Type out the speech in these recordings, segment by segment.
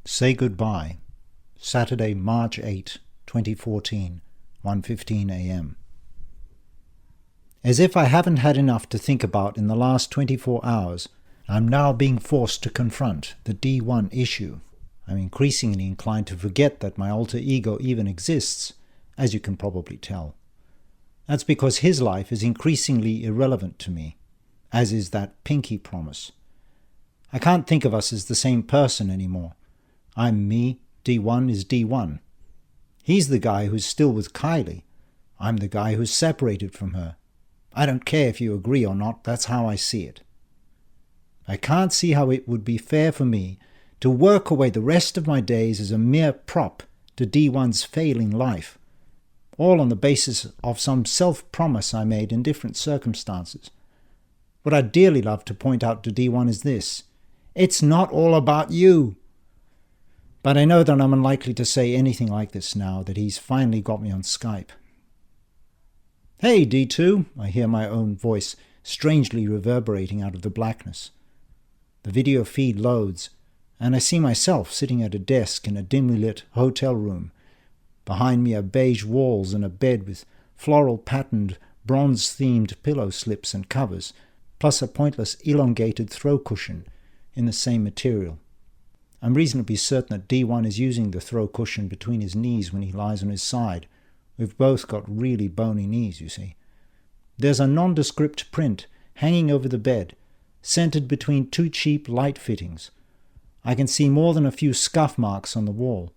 Say Goodbye, Saturday, March 8, 2014, 1:15 a.m. As if I haven't had enough to think about in the last 24 hours, I'm now being forced to confront the D1 issue. I'm increasingly inclined to forget that my alter ego even exists, as you can probably tell. That's because his life is increasingly irrelevant to me, as is that pinky promise. I can't think of us as the same person anymore. I'm me, D1 is D1. He's the guy who's still with Kylie. I'm the guy who's separated from her. I don't care if you agree or not, that's how I see it. I can't see how it would be fair for me to work away the rest of my days as a mere prop to D1's failing life, all on the basis of some self-promise I made in different circumstances. What I'd dearly love to point out to D1 is this: it's not all about you. But I know that I'm unlikely to say anything like this now that he's finally got me on Skype. Hey, D2, I hear my own voice strangely reverberating out of the blackness. The video feed loads, and I see myself sitting at a desk in a dimly lit hotel room. Behind me are beige walls and a bed with floral-patterned, bronze-themed pillow slips and covers, plus a pointless elongated throw cushion in the same material. I'm reasonably certain that D1 is using the throw cushion between his knees when he lies on his side. We've both got really bony knees, you see. There's a nondescript print hanging over the bed, centered between two cheap light fittings. I can see more than a few scuff marks on the wall.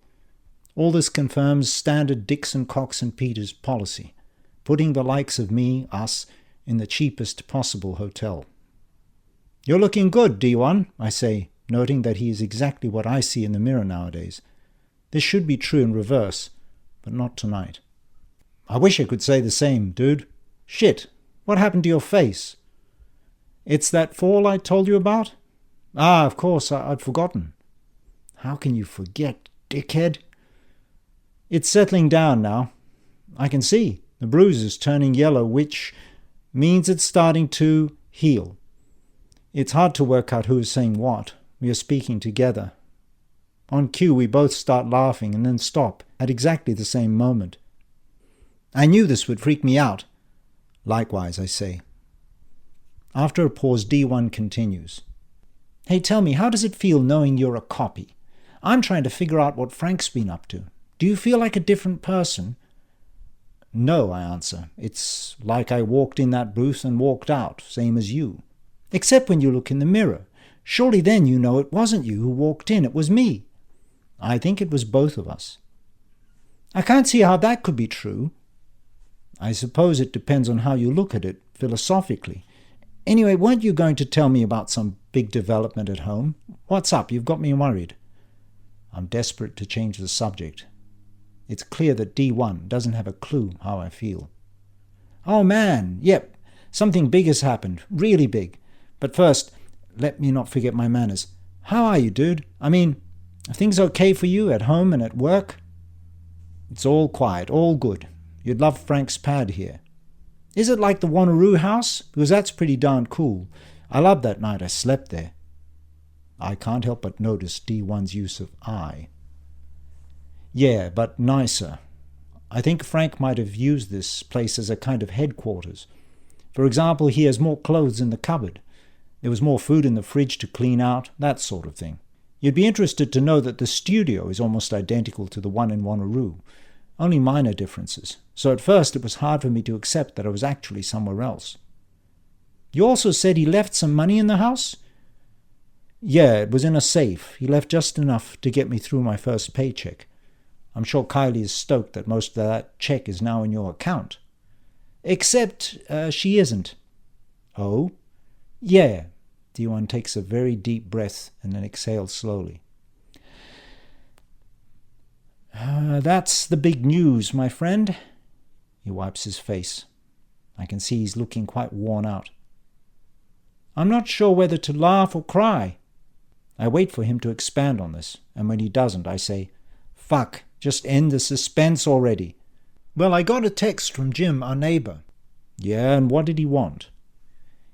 All this confirms standard Dixon, Cox and Peters policy, putting the likes of me, us, in the cheapest possible hotel. You're looking good, D1, I say, noting that he is exactly what I see in the mirror nowadays. This should be true in reverse, but not tonight. I wish I could say the same, dude. Shit, what happened to your face? It's that fall I told you about? Ah, of course, I'd forgotten. How can you forget, dickhead? It's settling down now. I can see. The bruise is turning yellow, which means it's starting to heal. It's hard to work out who is saying what. We are speaking together. On cue, we both start laughing and then stop at exactly the same moment. I knew this would freak me out. Likewise, I say. After a pause, D1 continues. Hey, tell me, how does it feel knowing you're a copy? I'm trying to figure out what Frank's been up to. Do you feel like a different person? No, I answer. It's like I walked in that booth and walked out, same as you. Except when you look in the mirror. Surely then you know it wasn't you who walked in, it was me. I think it was both of us. I can't see how that could be true. I suppose it depends on how you look at it, philosophically. Anyway, weren't you going to tell me about some big development at home? What's up? You've got me worried. I'm desperate to change the subject. It's clear that D1 doesn't have a clue how I feel. Oh man, yep, something big has happened, really big. But first, let me not forget my manners. How are you, dude? I mean, are things okay for you at home and at work? It's all quiet, all good. You'd love Frank's pad here. Is it like the Wanneroo house? Because that's pretty darn cool. I loved that night I slept there. I can't help but notice D1's use of I. Yeah, but nicer. I think Frank might have used this place as a kind of headquarters. For example, he has more clothes in the cupboard. There was more food in the fridge to clean out, that sort of thing. You'd be interested to know that the studio is almost identical to the one in Wanneroo, only minor differences. So at first it was hard for me to accept that I was actually somewhere else. You also said he left some money in the house? Yeah, it was in a safe. He left just enough to get me through my first paycheck. I'm sure Kylie is stoked that most of that check is now in your account. Except she isn't. Oh? Yeah. D1 takes a very deep breath and then exhales slowly. That's the big news, my friend. He wipes his face. I can see he's looking quite worn out. I'm not sure whether to laugh or cry. I wait for him to expand on this, and when he doesn't, I say, Fuck, just end the suspense already. Well, I got a text from Jim, our neighbor. Yeah, and what did he want?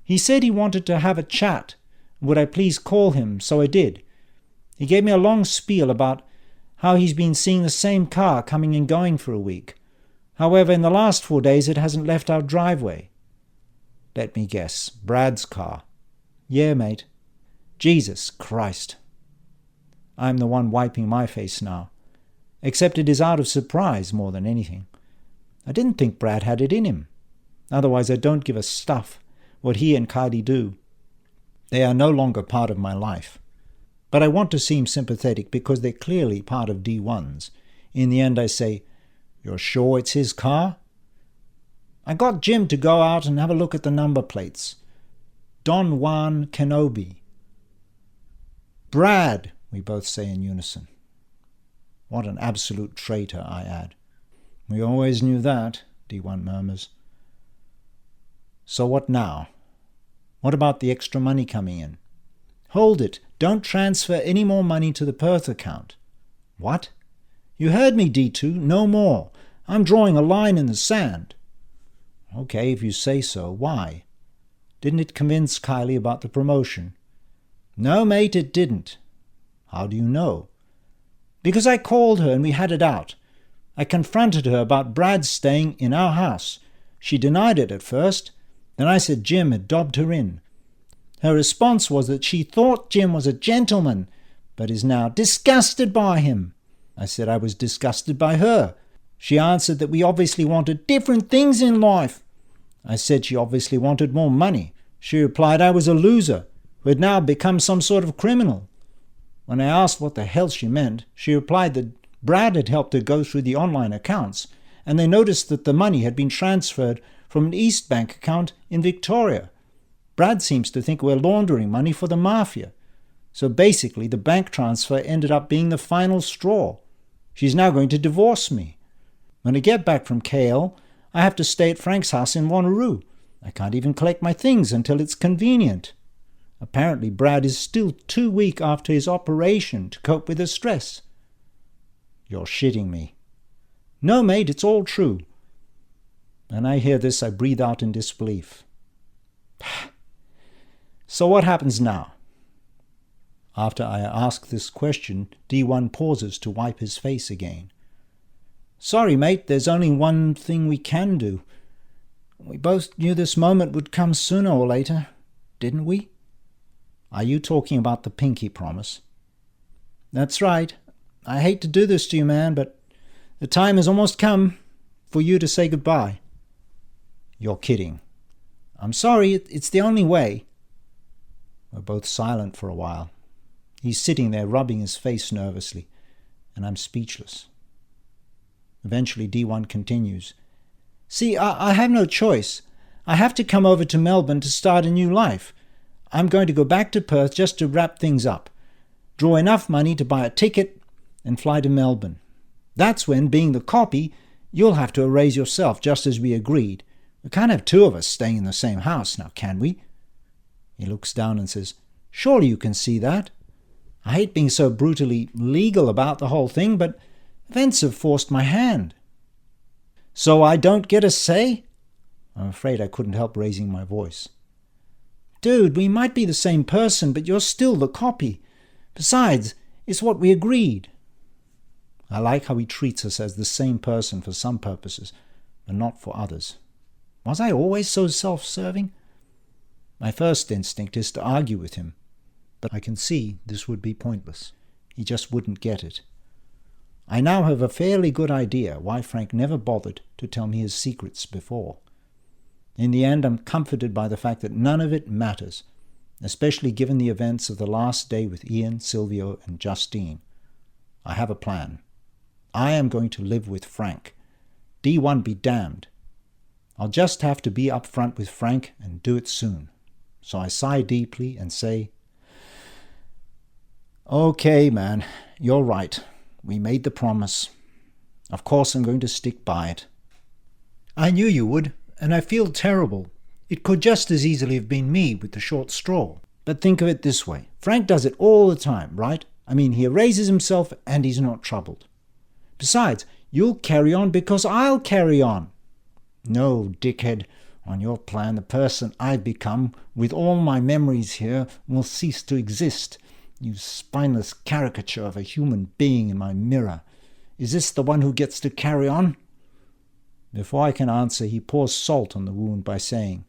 He said he wanted to have a chat. Would I please call him, so I did. He gave me a long spiel about how he's been seeing the same car coming and going for a week. However, in the last 4 days it hasn't left our driveway. Let me guess, Brad's car. Yeah, mate. Jesus Christ. I'm the one wiping my face now. Except it is out of surprise more than anything. I didn't think Brad had it in him. Otherwise I don't give a stuff what he and Kylie do. They are no longer part of my life. But I want to seem sympathetic because they're clearly part of D1's. In the end I say, "You're sure it's his car?" I got Jim to go out and have a look at the number plates. Don Juan Kenobi. "Brad," we both say in unison. "What an absolute traitor," I add. "We always knew that," D1 murmurs. "So what now? What about the extra money coming in?" "Hold it. Don't transfer any more money to the Perth account." "What?" "You heard me, D2. No more. I'm drawing a line in the sand." "Okay, if you say so. Why? Didn't it convince Kylie about the promotion?" "No, mate, it didn't." "How do you know?" "Because I called her and we had it out. I confronted her about Brad staying in our house. She denied it at first. Then I said Jim had dobbed her in. Her response was that she thought Jim was a gentleman, but is now disgusted by him. I said I was disgusted by her. She answered that we obviously wanted different things in life. I said she obviously wanted more money. She replied I was a loser, who had now become some sort of criminal. When I asked what the hell she meant, she replied that Brad had helped her go through the online accounts, and they noticed that the money had been transferred from an East Bank account in Victoria. Brad seems to think we're laundering money for the mafia. So basically the bank transfer ended up being the final straw. She's now going to divorce me. When I get back from KL, I have to stay at Frank's house in Wanneroo. I can't even collect my things until it's convenient. Apparently Brad is still too weak after his operation to cope with the stress." "You're shitting me." "No, mate, it's all true." When I hear this, I breathe out in disbelief. So what happens now? After I ask this question, D1 pauses to wipe his face again. "Sorry, mate, there's only one thing we can do. We both knew this moment would come sooner or later, didn't we?" "Are you talking about the pinky promise?" "That's right. I hate to do this to you, man, but the time has almost come for you to say goodbye." "You're kidding." "I'm sorry, it's the only way." We're both silent for a while. He's sitting there rubbing his face nervously, and I'm speechless. Eventually D1 continues. "See, I have no choice. I have to come over to Melbourne to start a new life. I'm going to go back to Perth just to wrap things up, draw enough money to buy a ticket, and fly to Melbourne. That's when, being the copy, you'll have to erase yourself, just as we agreed. We can't have two of us staying in the same house now, can we?" He looks down and says, "Surely you can see that. I hate being so brutally legal about the whole thing, but events have forced my hand." "So I don't get a say?" I'm afraid I couldn't help raising my voice. "Dude, we might be the same person, but you're still the copy. Besides, it's what we agreed." I like how he treats us as the same person for some purposes, but not for others. Was I always so self-serving? My first instinct is to argue with him, but I can see this would be pointless. He just wouldn't get it. I now have a fairly good idea why Frank never bothered to tell me his secrets before. In the end, I'm comforted by the fact that none of it matters, especially given the events of the last day with Ian, Silvio, and Justine. I have a plan. I am going to live with Frank. D1 be damned. I'll just have to be up front with Frank and do it soon. So I sigh deeply and say, "Okay, man, you're right. We made the promise. Of course I'm going to stick by it." "I knew you would, and I feel terrible. It could just as easily have been me with the short straw. But think of it this way. Frank does it all the time, right? I mean, he erases himself and he's not troubled. Besides, you'll carry on because I'll carry on." "No, dickhead. On your plan, the person I've become, with all my memories here, will cease to exist. You spineless caricature of a human being in my mirror. Is this the one who gets to carry on? Before I can answer, he pours salt on the wound by saying,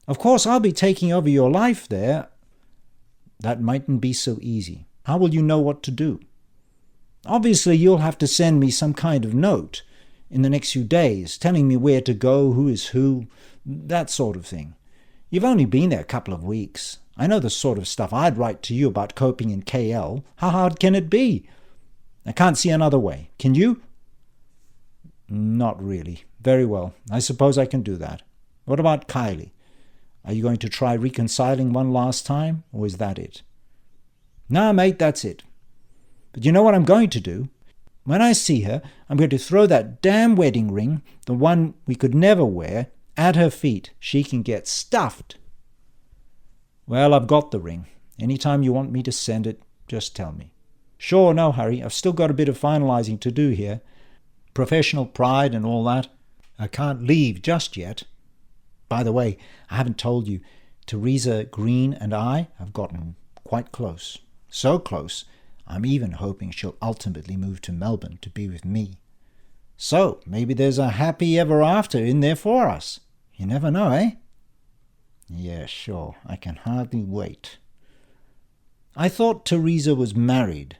Of course I'll be taking over your life there. That mightn't be so easy. How will you know what to do? Obviously you'll have to send me some kind of note in the next few days, telling me where to go, who is who, that sort of thing. You've only been there a couple of weeks. I know the sort of stuff I'd write to you about coping in KL. How hard can it be? I can't see another way. Can you? Not really. Very well. I suppose I can do that. What about Kylie? Are you going to try reconciling one last time, or is that it? No, mate, that's it. But you know what I'm going to do? When I see her, I'm going to throw that damn wedding ring, the one we could never wear, at her feet. She can get stuffed. Well, I've got the ring. Any time you want me to send it, just tell me. Sure, no hurry. I've still got a bit of finalizing to do here. Professional pride and all that. I can't leave just yet. By the way, I haven't told you, Teresa Green and I have gotten quite close. So close, I'm even hoping she'll ultimately move to Melbourne to be with me. So, maybe there's a happy ever after in there for us. You never know, eh? Yeah, sure. I can hardly wait. I thought Teresa was married.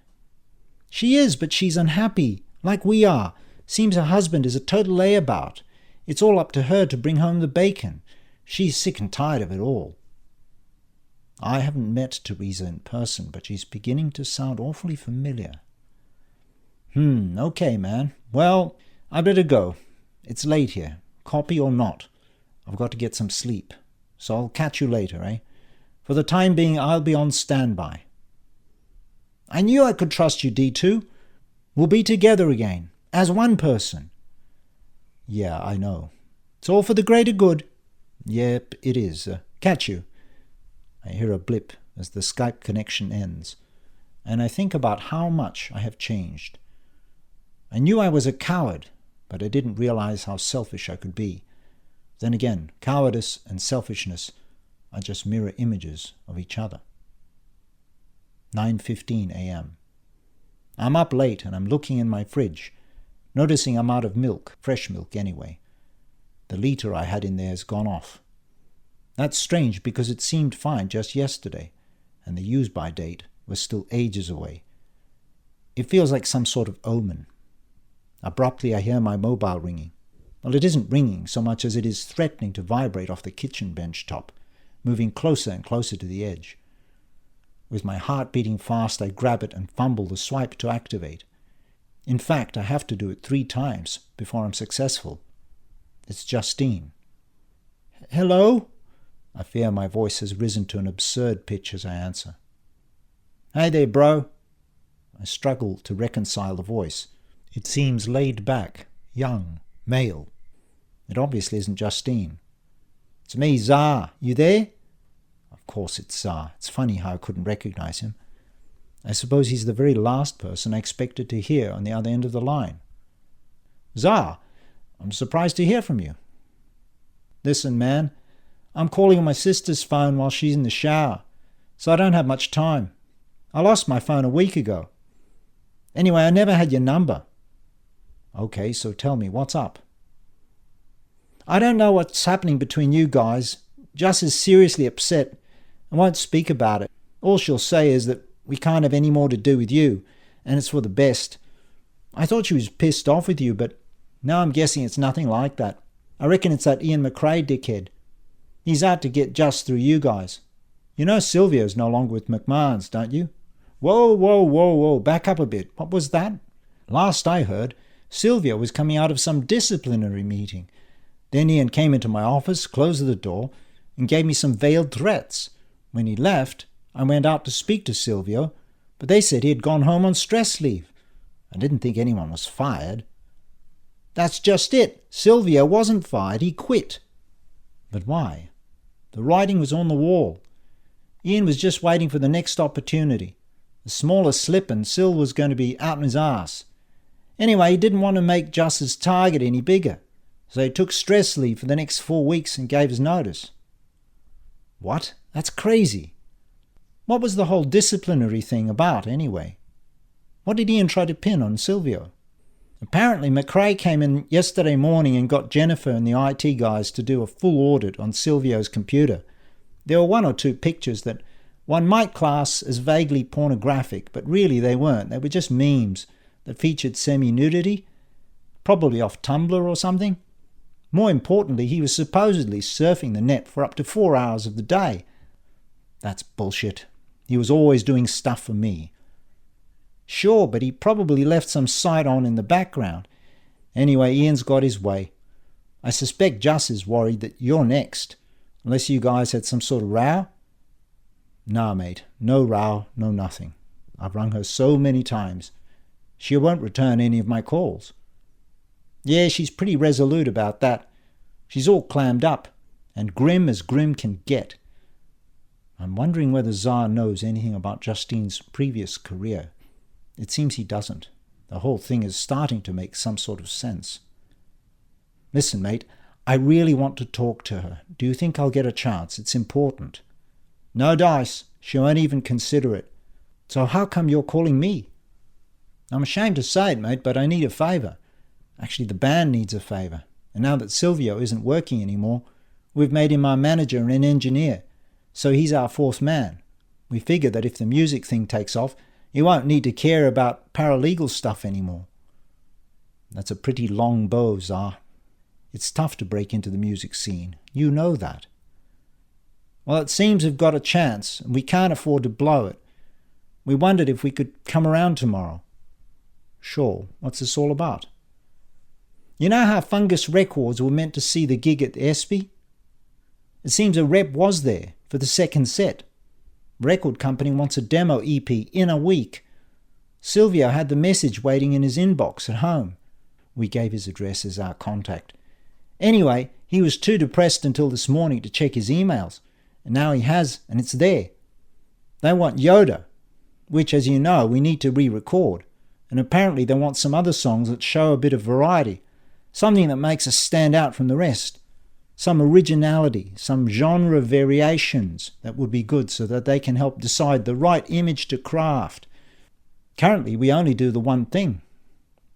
She is, but she's unhappy, like we are. Seems her husband is a total layabout. It's all up to her to bring home the bacon. She's sick and tired of it all. I haven't met Teresa in person, but she's beginning to sound awfully familiar. Okay, man. Well, I better go. It's late here. Copy or not. I've got to get some sleep. So I'll catch you later, eh? For the time being, I'll be on standby. I knew I could trust you, D2. We'll be together again, as one person. Yeah, I know. It's all for the greater good. Yep, it is. Catch you. I hear a blip as the Skype connection ends, and I think about how much I have changed. I knew I was a coward, but I didn't realize how selfish I could be. Then again, cowardice and selfishness are just mirror images of each other. 9:15 a.m. I'm up late and I'm looking in my fridge, noticing I'm out of milk, fresh milk anyway. The liter I had in there has gone off. That's strange because it seemed fine just yesterday, and the use-by date was still ages away. It feels like some sort of omen. Abruptly I hear my mobile ringing. Well, it isn't ringing so much as it is threatening to vibrate off the kitchen bench top, moving closer and closer to the edge. With my heart beating fast, I grab it and fumble the swipe to activate. In fact, I have to do it 3 times before I'm successful. It's Justine. Hello? I fear my voice has risen to an absurd pitch as I answer. Hey there, bro. I struggle to reconcile the voice. It seems laid back, young, male. It obviously isn't Justine. It's me, Zar. You there? Of course it's Zar. It's funny how I couldn't recognize him. I suppose he's the very last person I expected to hear on the other end of the line. Zar, I'm surprised to hear from you. Listen, man, I'm calling on my sister's phone while she's in the shower, so I don't have much time. I lost my phone a week ago. Anyway, I never had your number. Okay, so tell me, what's up? I don't know what's happening between you guys. Jess is seriously upset and won't speak about it. All she'll say is that we can't have any more to do with you, and it's for the best. I thought she was pissed off with you, but now I'm guessing it's nothing like that. I reckon it's that Ian McRae dickhead. He's out to get just through you guys. You know Sylvia's no longer with McMahon's, don't you? Whoa, back up a bit. What was that? Last I heard, Sylvia was coming out of some disciplinary meeting. Then Ian came into my office, closed the door, and gave me some veiled threats. When he left, I went out to speak to Sylvia, but they said he had gone home on stress leave. I didn't think anyone was fired. That's just it. Sylvia wasn't fired. He quit. But why? The writing was on the wall. Ian was just waiting for the next opportunity. The smallest slip and Syl was going to be out in his arse. Anyway, he didn't want to make Just's target any bigger, so he took stress leave for the next 4 weeks and gave his notice. What? That's crazy. What was the whole disciplinary thing about, anyway? What did Ian try to pin on Silvio? Apparently, McRae came in yesterday morning and got Jennifer and the IT guys to do a full audit on Silvio's computer. There were one or two pictures that one might class as vaguely pornographic, but really they weren't. They were just memes that featured semi-nudity, probably off Tumblr or something. More importantly, he was supposedly surfing the net for up to 4 hours of the day. That's bullshit. He was always doing stuff for me. Sure, but he probably left some site on in the background. Anyway, Ian's got his way. I suspect Juss is worried that you're next, unless you guys had some sort of row. Nah, mate, no row, no nothing. I've rung her so many times. She won't return any of my calls. Yeah, she's pretty resolute about that. She's all clammed up, and grim as grim can get. I'm wondering whether Tsar knows anything about Justine's previous career. It seems he doesn't. The whole thing is starting to make some sort of sense. Listen, mate, I really want to talk to her. Do you think I'll get a chance? It's important. No dice. She won't even consider it. So how come you're calling me? I'm ashamed to say it, mate, but I need a favour. Actually, the band needs a favour. And now that Silvio isn't working anymore, we've made him our manager and engineer. So he's our fourth man. We figure that if the music thing takes off, he won't need to care about paralegal stuff anymore. That's a pretty long bow, Tsar. It's tough to break into the music scene. You know that. Well, it seems we've got a chance, and we can't afford to blow it. We wondered if we could come around tomorrow. Sure. What's this all about? You know how Fungus Records were meant to see the gig at the Espy? It seems a rep was there for the second set. Record company wants a demo EP in a week. Silvio had the message waiting in his inbox at home. We gave his address as our contact. Anyway, he was too depressed until this morning to check his emails, and now he has, and it's there. They want Yoda, which, as you know, we need to re-record, and apparently they want some other songs that show a bit of variety, something that makes us stand out from the rest. Some originality, some genre variations that would be good so that they can help decide the right image to craft. Currently, we only do the one thing.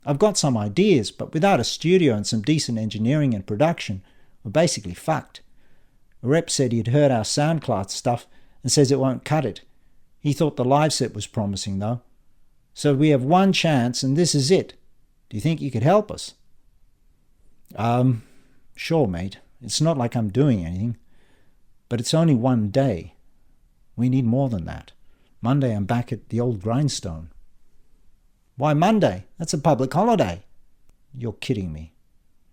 I've got some ideas, but without a studio and some decent engineering and production, we're basically fucked. A rep said he'd heard our SoundCloud stuff and says it won't cut it. He thought the live set was promising, though. So we have one chance, and this is it. Do you think you could help us? Sure, mate. It's not like I'm doing anything. But it's only one day. We need more than that. Monday I'm back at the old grindstone. Why Monday? That's a public holiday. You're kidding me.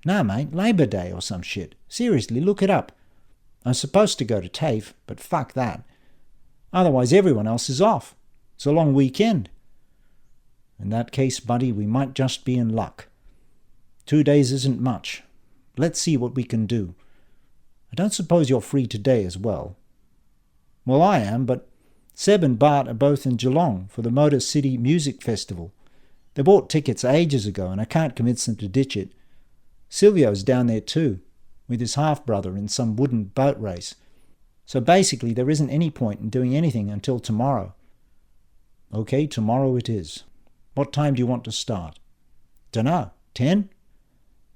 No, mate, Labor Day or some shit. Seriously, look it up. I'm supposed to go to TAFE, but fuck that. Otherwise everyone else is off. It's a long weekend. In that case, buddy, we might just be in luck. 2 days isn't much. Let's see what we can do. I don't suppose you're free today as well. Well, I am, but Seb and Bart are both in Geelong for the Motor City Music Festival. They bought tickets ages ago, and I can't convince them to ditch it. Silvio's down there too, with his half-brother in some wooden boat race. So basically there isn't any point in doing anything until tomorrow. Okay, tomorrow it is. What time do you want to start? Dunno, 10?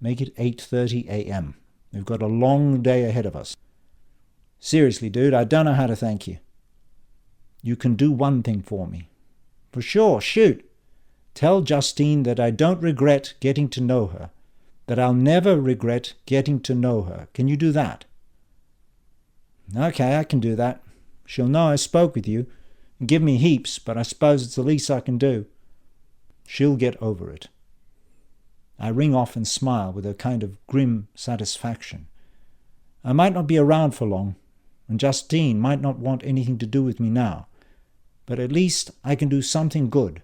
Make it 8:30 a.m. We've got a long day ahead of us. Seriously, dude, I don't know how to thank you. You can do one thing for me. For sure, shoot. Tell Justine that I don't regret getting to know her. That I'll never regret getting to know her. Can you do that? Okay, I can do that. She'll know I spoke with you and give me heaps, but I suppose it's the least I can do. She'll get over it. I ring off and smile with a kind of grim satisfaction. I might not be around for long, and Justine might not want anything to do with me now, but at least I can do something good,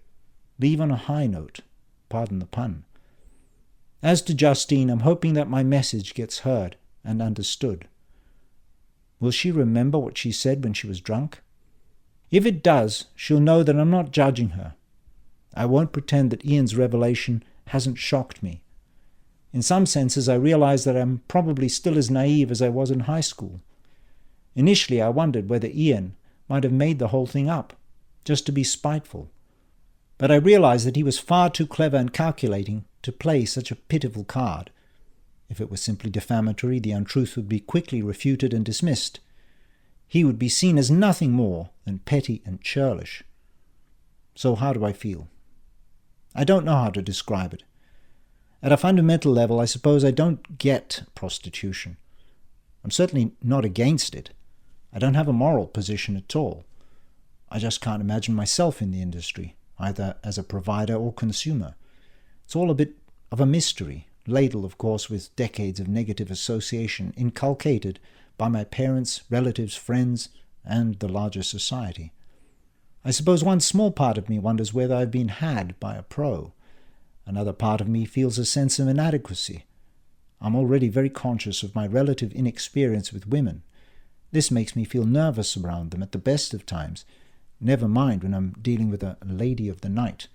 leave on a high note, pardon the pun. As to Justine, I'm hoping that my message gets heard and understood. Will she remember what she said when she was drunk? If it does, she'll know that I'm not judging her. I won't pretend that Ian's revelation hasn't shocked me. In some senses, I realize that I'm probably still as naive as I was in high school. Initially, I wondered whether Ian might have made the whole thing up, just to be spiteful. But I realized that he was far too clever and calculating to play such a pitiful card. If it was simply defamatory, the untruth would be quickly refuted and dismissed. He would be seen as nothing more than petty and churlish. So how do I feel? I don't know how to describe it. At a fundamental level, I suppose I don't get prostitution. I'm certainly not against it. I don't have a moral position at all. I just can't imagine myself in the industry, either as a provider or consumer. It's all a bit of a mystery, ladled, of course, with decades of negative association inculcated by my parents, relatives, friends, and the larger society. I suppose one small part of me wonders whether I've been had by a pro. Another part of me feels a sense of inadequacy. I'm already very conscious of my relative inexperience with women. This makes me feel nervous around them at the best of times, never mind when I'm dealing with a lady of the night,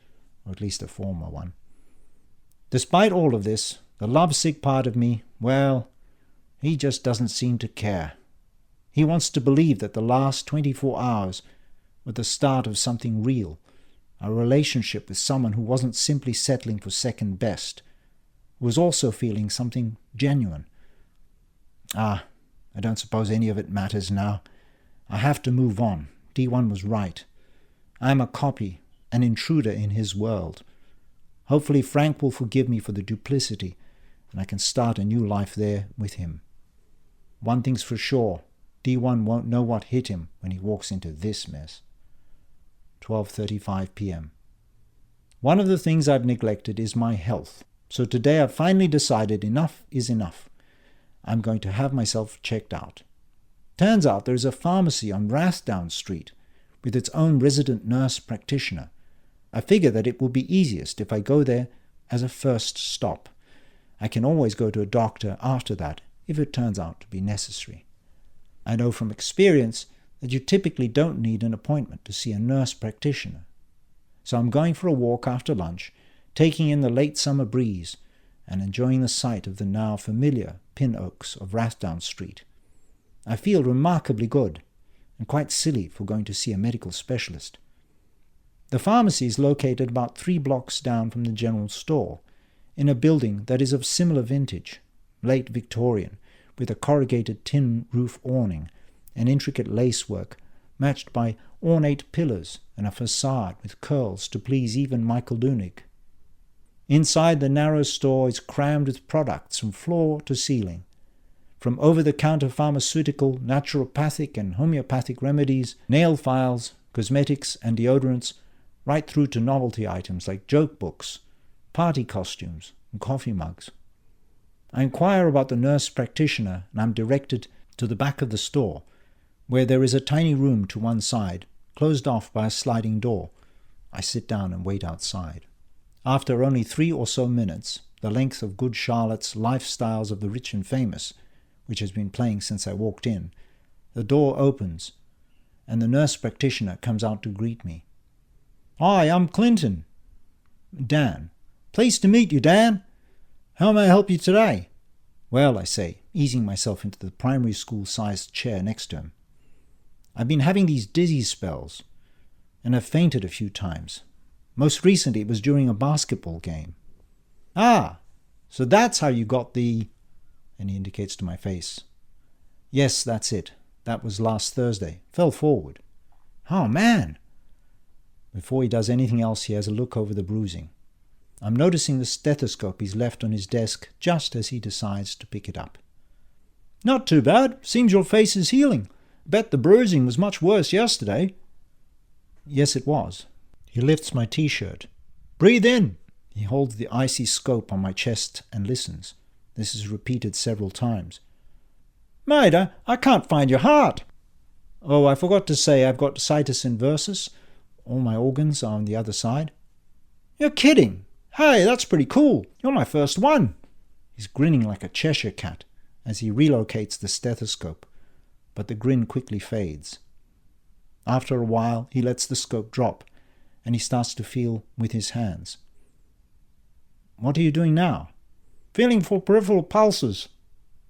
or at least a former one. Despite all of this, the lovesick part of me, well, he just doesn't seem to care. He wants to believe that the last 24 hours were the start of something real, a relationship with someone who wasn't simply settling for second best, who was also feeling something genuine. I don't suppose any of it matters now. I have to move on. D1 was right. I am a copy, an intruder in his world. Hopefully Frank will forgive me for the duplicity, and I can start a new life there with him. One thing's for sure, D1 won't know what hit him when he walks into this mess. 12:35 p.m. One of the things I've neglected is my health, so today I've finally decided enough is enough. I'm going to have myself checked out. Turns out there's a pharmacy on Rathdown Street with its own resident nurse practitioner. I figure that it will be easiest if I go there as a first stop. I can always go to a doctor after that if it turns out to be necessary. I know from experience that you typically don't need an appointment to see a nurse practitioner. So I'm going for a walk after lunch, taking in the late summer breeze and enjoying the sight of the now familiar pin oaks of Rathdown Street. I feel remarkably good and quite silly for going to see a medical specialist. The pharmacy is located about 3 blocks down from the general store, in a building that is of similar vintage, late Victorian, with a corrugated tin roof awning and intricate lacework matched by ornate pillars and a facade with curls to please even Michael Lunig. Inside, the narrow store is crammed with products from floor to ceiling, from over-the-counter pharmaceutical, naturopathic and homeopathic remedies, nail files, cosmetics and deodorants, right through to novelty items like joke books, party costumes, and coffee mugs. I inquire about the nurse practitioner and I'm directed to the back of the store, where there is a tiny room to one side, closed off by a sliding door. I sit down and wait outside. After only 3 or so minutes, the length of Good Charlotte's Lifestyles of the Rich and Famous, which has been playing since I walked in, the door opens, and the nurse practitioner comes out to greet me. "Hi, I'm Clinton." "Dan. Pleased to meet you, Dan. How may I help you today?" "Well," I say, easing myself into the primary school-sized chair next to him, "I've been having these dizzy spells, and have fainted a few times. Most recently it was during a basketball game." "Ah, so that's how you got the..." and he indicates to my face. "Yes, that's it. That was last Thursday. Fell forward." "Oh, man." Before he does anything else, he has a look over the bruising. I'm noticing the stethoscope he's left on his desk just as he decides to pick it up. "Not too bad. Seems your face is healing. Bet the bruising was much worse yesterday." "Yes, it was." He lifts my t-shirt. "Breathe in." He holds the icy scope on my chest and listens. This is repeated several times. "Mate, I can't find your heart." "Oh, I forgot to say I've got situs inversus. All my organs are on the other side." "You're kidding. Hey, that's pretty cool. You're my first one." He's grinning like a Cheshire cat as he relocates the stethoscope, but the grin quickly fades. After a while, he lets the scope drop, and he starts to feel with his hands. "What are you doing now?" "Feeling for peripheral pulses."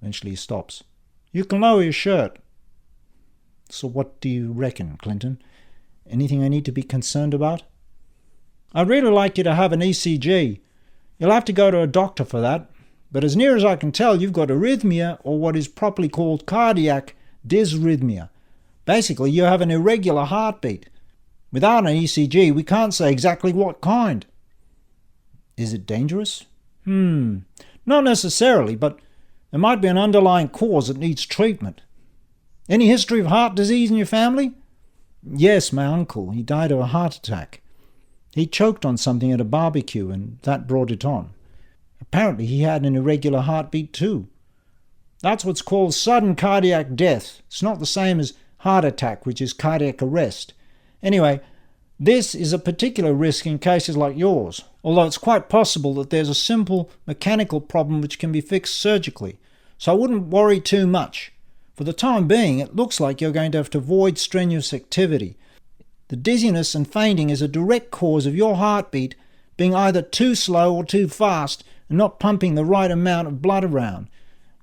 Eventually he stops. "You can lower your shirt." So what do you reckon, Clinton? Anything I need to be concerned about? I'd really like you to have an ECG. You'll have to go to a doctor for that, but as near as I can tell, you've got arrhythmia, or what is properly called cardiac dysrhythmia. Basically, you have an irregular heartbeat. Without an ECG, we can't say exactly what kind. Is it dangerous? Not necessarily, but there might be an underlying cause that needs treatment. Any history of heart disease in your family? Yes, my uncle. He died of a heart attack. He choked on something at a barbecue, and that brought it on. Apparently he had an irregular heartbeat too. That's what's called sudden cardiac death. It's not the same as heart attack, which is cardiac arrest. Anyway, this is a particular risk in cases like yours, although it's quite possible that there's a simple mechanical problem which can be fixed surgically, so I wouldn't worry too much. For the time being, it looks like you're going to have to avoid strenuous activity. The dizziness and fainting is a direct cause of your heartbeat being either too slow or too fast and not pumping the right amount of blood around.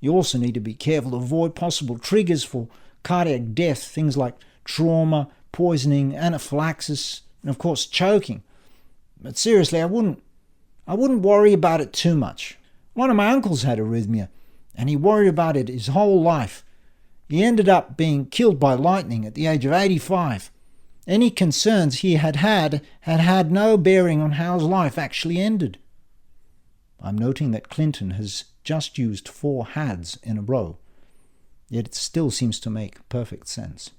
You also need to be careful to avoid possible triggers for cardiac death, things like trauma, poisoning, anaphylaxis, and of course choking. But seriously, I wouldn't worry about it too much. One of my uncles had arrhythmia, and he worried about it his whole life. He ended up being killed by lightning at the age of 85. Any concerns he had no bearing on how his life actually ended. I'm noting that Clinton has just used 4 hads in a row, yet it still seems to make perfect sense.